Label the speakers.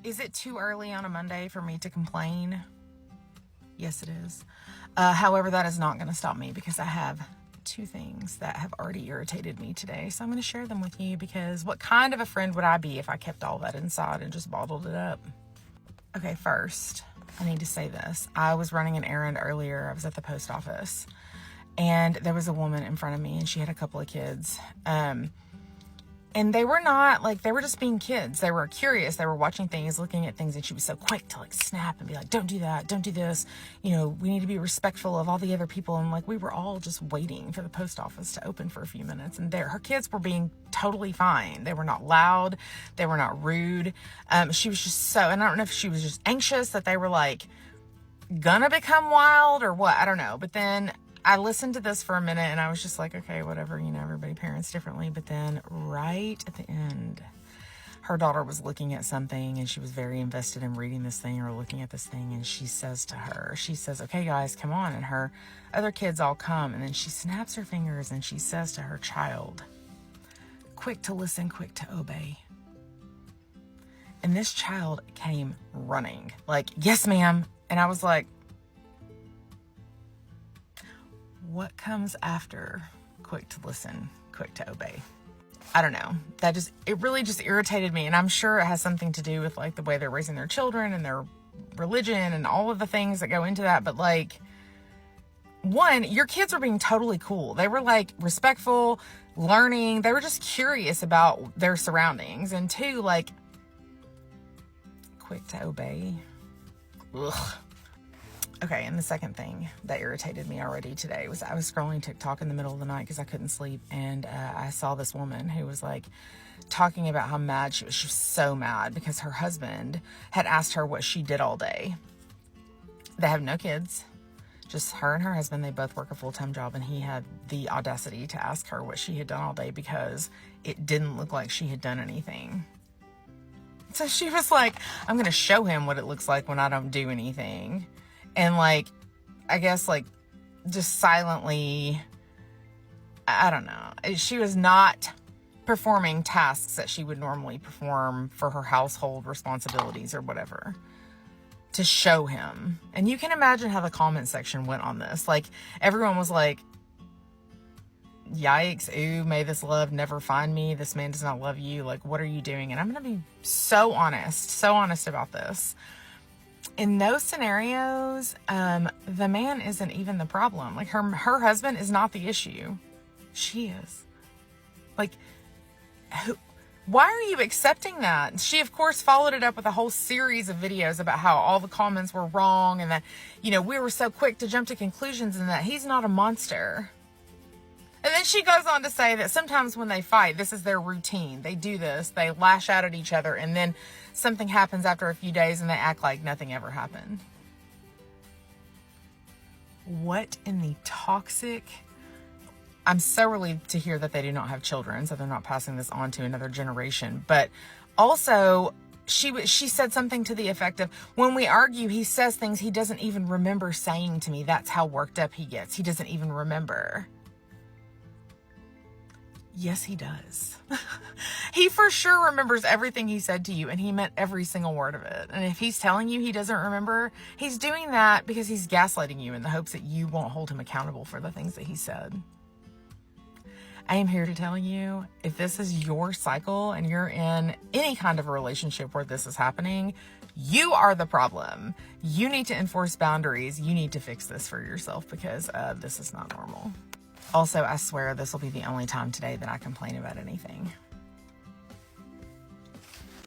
Speaker 1: Is it too early on a Monday for me to complain? Yes, it is. However, that is not going to stop me because I have 2 things that have already irritated me today. So I'm going to share them with you because what kind of a friend would I be if I kept all that inside and just bottled it up? Okay, first, I need to say this. I was running an errand earlier. I was at the post office and there was a woman in front of me and she had a couple of kids. And they were not like, they were just being kids. They were curious. They were watching things, looking at things, and she was so quick to like snap and be like, don't do that. Don't do this. You know, we need to be respectful of all the other people. And like, we were all just waiting for the post office to open for a few minutes. And her kids were being totally fine. They were not loud. They were not rude. She was just so, and I don't know if she was just anxious that they were like gonna become wild or what. I don't know. But then I listened to this for a minute and I was just like, okay, whatever, you know, everybody parents differently. But then right at the end, her daughter was looking at something and she was very invested in reading this thing or looking at this thing. And she says, okay, guys, come on. And her other kids all come. And then she snaps her fingers and she says to her child, quick to listen, quick to obey. And this child came running like, yes, ma'am. And I was like, what comes after quick to listen, quick to obey? I don't know. It really just irritated me. And I'm sure it has something to do with like the way they're raising their children and their religion and all of the things that go into that. But like, one, your kids were being totally cool. They were like respectful, learning. They were just curious about their surroundings. And 2, like, quick to obey. Ugh. Okay, and the second thing that irritated me already today was I was scrolling TikTok in the middle of the night because I couldn't sleep, and I saw this woman who was like talking about how mad she was. She was so mad because her husband had asked her what she did all day. They have no kids, just her and her husband. They both work a full-time job, and he had the audacity to ask her what she had done all day because it didn't look like she had done anything. So she was like, I'm going to show him what it looks like when I don't do anything. And like, I guess like just silently, I don't know. She was not performing tasks that she would normally perform for her household responsibilities or whatever to show him. And you can imagine how the comment section went on this. Like everyone was like, yikes, ooh, may this love never find me. This man does not love you. Like, what are you doing? And I'm going to be so honest about this. In those scenarios, the man isn't even the problem. Like her husband is not the issue. She is. Like, why are you accepting that? She, of course, followed it up with a whole series of videos about how all the comments were wrong and that, you know, we were so quick to jump to conclusions and that he's not a monster. And then she goes on to say that sometimes when they fight, this is their routine. They do this, they lash out at each other, and then something happens after a few days and they act like nothing ever happened. What in the toxic... I'm so relieved to hear that they do not have children, so they're not passing this on to another generation. But also, she said something to the effect of, when we argue, he says things he doesn't even remember saying to me. That's how worked up he gets. He doesn't even remember. Yes, he does. He for sure remembers everything he said to you, and he meant every single word of it. And if he's telling you he doesn't remember, he's doing that because he's gaslighting you in the hopes that you won't hold him accountable for the things that he said. I am here to tell you, if this is your cycle and you're in any kind of a relationship where this is happening, you are the problem. You need to enforce boundaries. You need to fix this for yourself because this is not normal. Also, I swear this will be the only time today that I complain about anything.